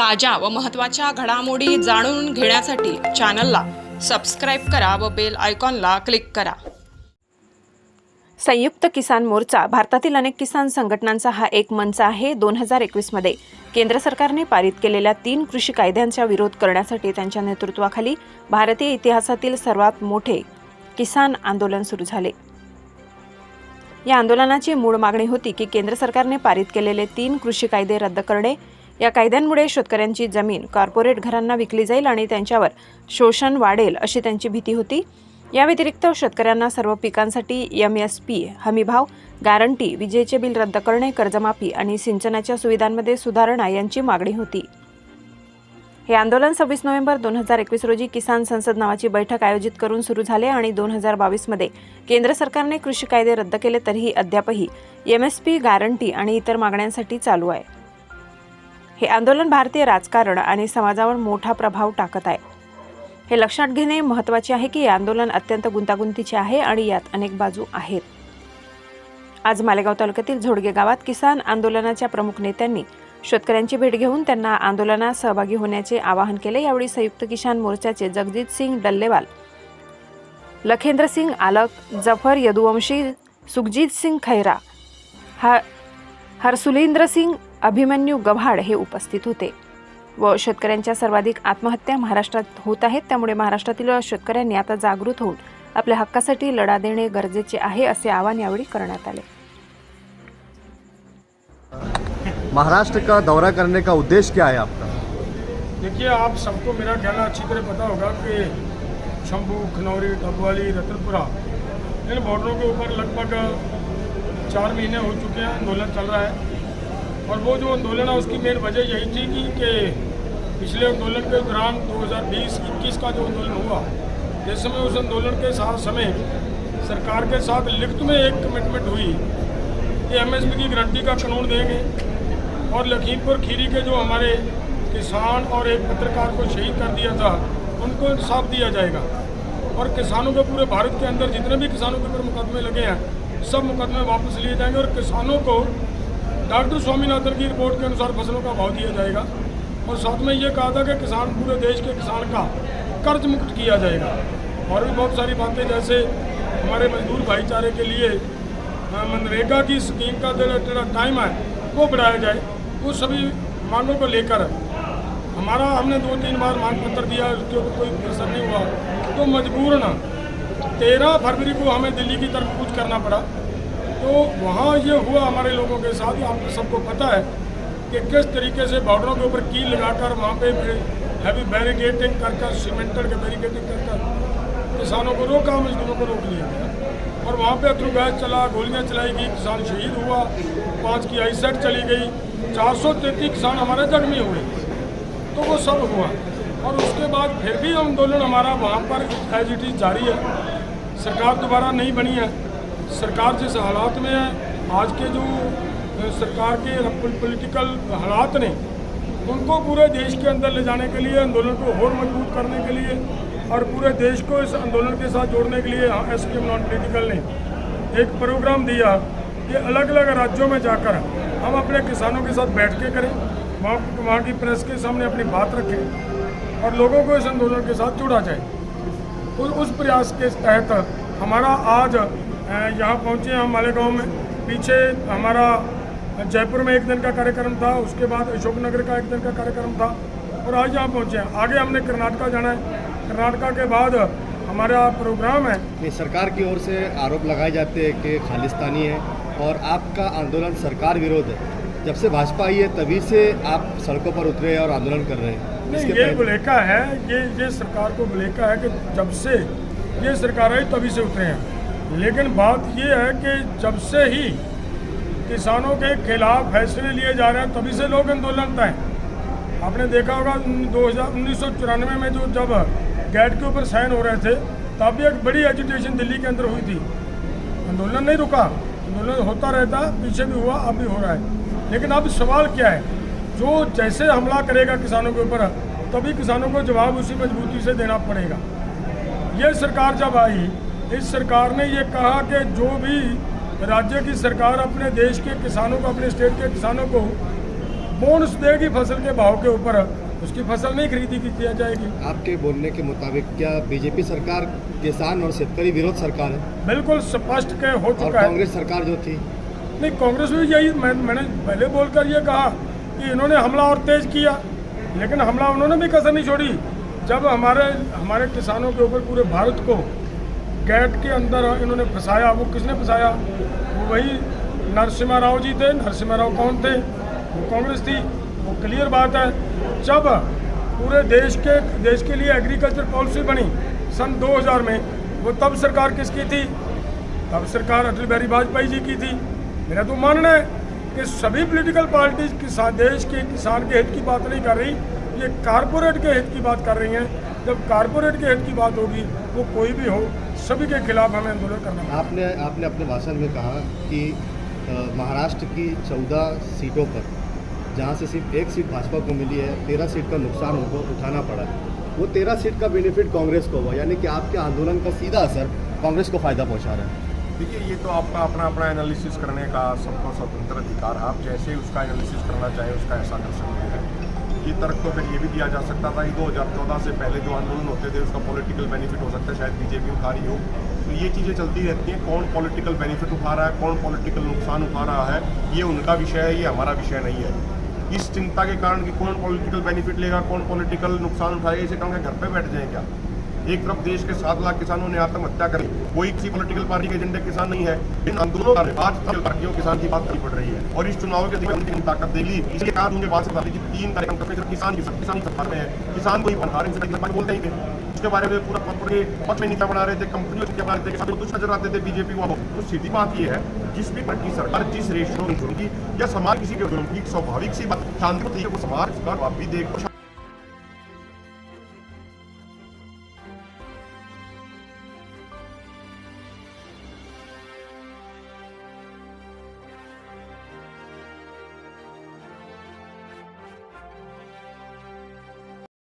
ताज्या व महत्त्वाच्या घडामोडी जाणून घेण्यासाठी चॅनलला सबस्क्राईब करा व बेल आयकॉनला क्लिक करा। संयुक्त किसान मोर्चा भारतातील अनेक किसान संघटनांचा हा एक मंच आहे। 2021 मध्ये केंद्र सरकारने पारित केलेल्या 3 कृषी कायद्यांचा विरोध करण्यासाठी त्यांच्या नेतृत्वाखाली भारतीय इतिहासातील सर्वात मोठे किसान आंदोलन सुरू झाले। या आंदोलनाची मूळ मागणी होती की केंद्र सरकारने पारित केलेले 3 कृषी कायदे रद्द करणे। या कायद्यांमुळे शेतकऱ्यांची जमीन कॉर्पोरेट घरांना विकली जाईल आणि त्यांच्यावर शोषण वाढेल अशी त्यांची भीती होती। या व्यतिरिक्त शेतकऱ्यांना सर्व पिकांसाठी MSP हमीभाव, गॅरंटी, विजेचे बिल रद्द करणे, कर्जमाफी आणि सिंचनाच्या सुविधांमध्ये सुधारणा यांची मागणी होती। हे आंदोलन 26 नोव्हेंबर 2021 रोजी किसान संसद नावाची बैठक आयोजित करून सुरू झाले आणि 2022 मध्ये केंद्र सरकारने कृषी कायदे रद्द केले तरीही अद्यापही MSP, गॅरंटी आणि इतर मागण्यांसाठी चालू आहे। हे आंदोलन भारतीय राजकारण आणि समाजावर मोठा प्रभाव टाकत आहे। हे लक्षात घेणे महत्त्वाचे आहे की हे आंदोलन अत्यंत गुंतागुंतीचे आहे आणि यात अनेक बाजू आहेत। आज मालेगाव तालुक्यातील झोडगे गावात किसान आंदोलनाच्या प्रमुख नेत्यांनी शेतकऱ्यांची भेट घेऊन त्यांना आंदोलनात सहभागी होण्याचे आवाहन केले। यावेळी संयुक्त किसान मोर्चाचे जगजीत सिंग डल्लेवाल, लखेंद्र सिंग आलक, जफर यदुवंशी, सुखजीत सिंग खैरा, हरसुलेंद्र सिंग, अभिमन्यू गव्हाड हे उपस्थित होते व शेतकऱ्यांच्या सर्वाधिक आत्महत्या महाराष्ट्रात होत आहेत, त्यामुळे महाराष्ट्रातील शेतकऱ्यांनी आता जागृत होऊन आपल्या हक्कासाठी लढा देणे गरजेचे आहे असे आवाहन यावेळी करण्यात आले। महाराष्ट्र का दौरा करने का उद्देश्य क्या है आपका? देखिए, आप सबको मेरा कहना अच्छी तरह पता होगा कि शंभू, खनौरी, डबवाली, रतनपुरा इन बॉर्डरों के ऊपर लगभग 4 महीने हो चुके हैं, आंदोलन चल रहा है। और वो जो आंदोलन है उसकी मेन वजह यही थी कि पिछले आंदोलन के दौरान 2020-21 का जो आंदोलन हुआ, जिस समय उस आंदोलन के साथ समय सरकार के साथ लिखित में एक कमिटमेंट हुई कि MSP की गारंटी का कानून देंगे और लखीमपुर खीरी के जो हमारे किसान और एक पत्रकार को शहीद कर दिया था उनको इंसाफ दिया जाएगा और किसानों के पूरे भारत के अंदर जितने भी किसानों के ऊपर मुकदमे लगे हैं सब मुकदमे वापस लिए जाएंगे और किसानों को डॉक्टर स्वामीनाथन की रिपोर्ट के अनुसार फसलों का भाव दिया जाएगा। और साथ में ये कहा था कि किसान, पूरे देश के किसान का कर्ज मुक्त किया जाएगा। और भी बहुत सारी बातें, जैसे हमारे मजदूर भाईचारे के लिए मनरेगा की स्कीम का जो टाइम है वो बढ़ाया जाए। वो सभी मांगों को लेकर हमने 2-3 बार मांग पत्र दिया, उसके ऊपर कोई असर नहीं हुआ, तो मजबूरन 13 फरवरी को हमें दिल्ली की तरफ कूच करना पड़ा। तो वहाँ ये हुआ हमारे लोगों के साथ। आपको सबको पता है कि किस तरीके से बॉर्डरों के ऊपर कील लगाकर वहाँ पे हैवी बैरिकेडिंग कर सीमेंटेड के बैरिकेडिंग कर किसानों को रोका, मजदूरों को रोक लिया गया और वहाँ पे अथरू गैस चला, गोलियाँ चलाई गई, किसान शहीद हुआ, 5 की आईसेट चली गई, 433 किसान हमारे जख्मी हुए। तो वो सब हुआ और उसके बाद फिर भी आंदोलन हमारा वहाँ पर एज इट इज़ जारी है। सरकार दोबारा नहीं बनी है। सरकार जिस हालात में है, आज के जो सरकार के पॉलिटिकल हालात ने उनको पूरे देश के अंदर ले जाने के लिए, आंदोलन को और मजबूत करने के लिए और पूरे देश को इस आंदोलन के साथ जोड़ने के लिए SKM नॉन पॉलिटिकल ने एक प्रोग्राम दिया कि अलग अलग राज्यों में जाकर हम अपने किसानों के साथ बैठ के करें, वहाँ की प्रेस के सामने अपनी बात रखें और लोगों को इस आंदोलन के साथ जोड़ा जाए। उस प्रयास के तहत हमारा आज यहाँ पहुँचे हम मालेगांव में। पीछे हमारा जयपुर में 1 दिन का कार्यक्रम था, उसके बाद अशोकनगर का 1 दिन का कार्यक्रम था और आज यहाँ पहुँचे हैं। आगे हमने कर्नाटका जाना है। कर्नाटका के बाद हमारा प्रोग्राम है। सरकार की ओर से आरोप लगाए जाते हैं कि खालिस्तानी है और आपका आंदोलन सरकार विरोध है। जब से भाजपा आई है तभी से आप सड़कों पर उतरे और आंदोलन कर रहे हैं। नहीं, ये बुलेका है, ये सरकार को बुलेका है कि जब से ये सरकार आई तभी से उतरे हैं। लेकिन बात ये है कि जब से ही किसानों के खिलाफ फैसले लिए जा रहे हैं तभी से लोग आंदोलन तय। आपने देखा होगा 1994 में जब गैट के ऊपर साइन हो रहे थे तब भी एक बड़ी एजिटेशन दिल्ली के अंदर हुई थी। आंदोलन नहीं रुका, आंदोलन होता रहता, पीछे भी हुआ, अब भी हो रहा है। लेकिन अब सवाल क्या है, जो जैसे हमला करेगा किसानों के ऊपर तभी किसानों को जवाब उसी मजबूती से देना पड़ेगा। ये सरकार जब आई, इस सरकार ने ये कहा कि जो भी राज्य की सरकार अपने देश के किसानों को, अपने स्टेट के किसानों को बोनस देगी फसल के भाव के ऊपर, उसकी फसल नहीं खरीदी की जाएगी। आपके बोलने के मुताबिक क्या बीजेपी सरकार किसान और शेतकरी विरोध सरकार है? बिल्कुल स्पष्ट के हो और चुका है। कांग्रेस सरकार जो थी, नहीं, कांग्रेस भी यही मैंने पहले बोलकर ये कहा कि इन्होंने हमला और तेज किया, लेकिन हमला उन्होंने भी कसर नहीं छोड़ी। जब हमारे किसानों के ऊपर पूरे भारत को गैट के अंदर इन्होंने फंसाया, वो किसने फंसाया? वो वही नरसिम्हा राव जी थे। नरसिम्हा राव कौन थे? वो कांग्रेस थी। वो क्लियर बात है। जब पूरे देश के लिए एग्रीकल्चर पॉलिसी बनी सन 2000 में, वो तब सरकार किसकी थी? तब सरकार अटल बिहारी वाजपेयी जी की थी। मेरा तो मानना है कि सभी पॉलिटिकल पार्टीज देश के किसान के हित की बात नहीं कर रही, ये कारपोरेट के हित की बात कर रही हैं। जब कारपोरेट के हित की बात होगी, वो कोई भी हो, सभी के खिलाफ हमें आंदोलन करना है। आपने अपने भाषण में कहा कि महाराष्ट्र की 14 सीटों पर, जहां से सिर्फ एक सीट भाजपा को मिली है, 13 सीट का नुकसान उनको उठाना पड़ा है। वो 13 सीट का बेनिफिट कांग्रेस को हुआ, यानी कि आपके आंदोलन का सीधा असर कांग्रेस को फायदा पहुंचा रहा है। देखिए, ये तो आपका अपना एनालिसिस करने का सबको स्वतंत्र अधिकार, आप जैसे उसका एनालिसिस करना चाहें उसका ऐसा कर सकते हैं। ये तर्क तो फिर ये भी दिया जा सकता था कि 2014 से पहले जो आंदोलन होते थे उसका पॉलिटिकल बेनिफिट हो सकता है, शायद बीजेपी उठा रही हो। तो ये चीज़ें चलती रहती हैं, कौन पॉलिटिकल बेनिफिट उठा रहा है, कौन पॉलिटिकल नुकसान उठा रहा है, ये उनका विषय है, ये हमारा विषय नहीं है। इस चिंता के कारण कि कौन पॉलिटिकल बेनिफिट लेगा, कौन पॉलिटिकल नुकसान उठाएगा, इसे कारण घर पे बैठ जाए क्या? एक तरफ देश के 7 लाख किसानों ने आत्महत्या करी, कोई किसी पॉलिटिकल पार्टी के एजेंडे किसान नहीं है। इन आंदोलनों का आज तक पार्टियों किसान की बात नहीं पड़ रही है, और इस चुनाव के दिन ताकत देगी। इसलिए कहा उनके पास 3 कार्यक्रम करने किसान सरकार में है, किसान को ही बना रहे बोलते ही थे। इसके बारे में पूरा पद में नीचा बना रहे थे, कंपनियों के बना रहे थे, कुछ नजर आते थे बीजेपी वालों। तो सीधी बात ये है, जिस भी पार्टी सरकार जिस रेशो में जुड़ेगी या समाज किसी के जुड़ेगी, स्वाभाविक सी बात शांति को समाज का आप भी देखो,